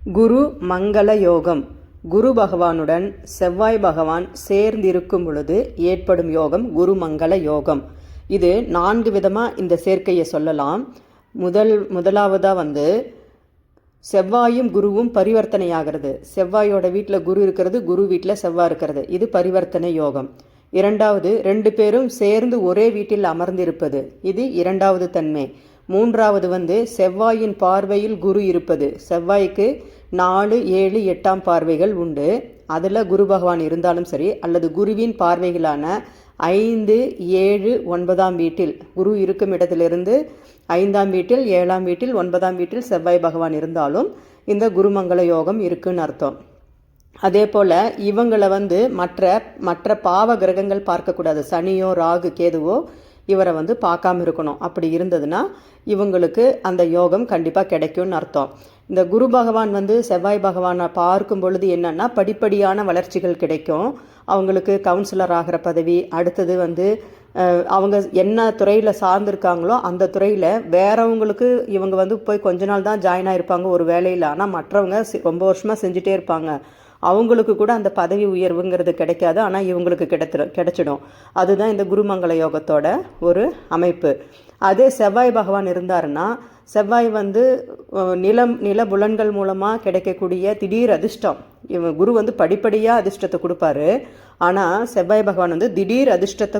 குரு மங்கள யோகம். குரு பகவானுடன் செவ்வாய் பகவான் சேர்ந்திருக்கும் பொழுது ஏற்படும் யோகம் குரு மங்கள யோகம். இது 4 விதமாக இந்த சேர்க்கையை சொல்லலாம். முதலாவதாக செவ்வாயும் குருவும் பரிவர்த்தனையாகிறது. செவ்வாயோட வீட்டில் குரு இருக்கிறது, குரு வீட்டில் செவ்வாய் இருக்கிறது. இது பரிவர்த்தனை யோகம். இரண்டாவது, 2 பேரும் சேர்ந்து ஒரே வீட்டில் அமர்ந்திருப்பது. இது இரண்டாவது தன்மை. மூன்றாவது செவ்வாயின் பார்வையில் குரு இருப்பது. செவ்வாய்க்கு 4, 7, 8ஆம் பார்வைகள் உண்டு. அதில் குரு பகவான் இருந்தாலும் சரி, அல்லது குருவின் பார்வைகளான 5, 7, 9ஆம் வீட்டில் குரு இருக்கும் இடத்திலிருந்து 5ஆம் வீட்டில், 7ஆம் வீட்டில், 9ஆம் வீட்டில் செவ்வாய் பகவான் இருந்தாலும் இந்த குருமங்கள யோகம் இருக்குன்னு அர்த்தம். அதே போல் இவங்களை மற்ற பாவ கிரகங்கள் பார்க்கக்கூடாது. சனியோ ராகு கேதுவோ இவரை பார்க்காம இருக்கணும். அப்படி இருந்ததுன்னா இவங்களுக்கு அந்த யோகம் கண்டிப்பாக கிடைக்கும்னு அர்த்தம். இந்த குரு பகவான் செவ்வாய் பகவானை பார்க்கும் பொழுது என்னன்னா படிப்படியான வளர்ச்சிகள் கிடைக்கும். அவங்களுக்கு கவுன்சிலர் ஆகிற பதவி, அடுத்தது அவங்க என்ன துறையில் சார்ந்திருக்காங்களோ அந்த துறையில் வேறவங்களுக்கு இவங்க போய் கொஞ்ச நாள் தான் ஜாயின் ஆகிருப்பாங்க ஒரு வேலையில். ஆனால் மற்றவங்க ரொம்ப வருஷமாக செஞ்சுட்டே இருப்பாங்க. அவங்களுக்கு கூட அந்த பதவி உயர்வுங்கிறது கிடைக்காது, ஆனால் இவங்களுக்கு கிடைச்சிடும். அதுதான் இந்த குருமங்கள யோகத்தோட ஒரு அமைப்பு. அதே செவ்வாய் பகவான் இருந்தாருன்னா, செவ்வாய் நில புலன்கள் மூலமாக கிடைக்கக்கூடிய திடீர் அதிர்ஷ்டம். குரு படிப்படியாக அதிர்ஷ்டத்தை கொடுப்பாரு. ஆனால் செவ்வாய் பகவான் திடீர் அதிர்ஷ்டத்தை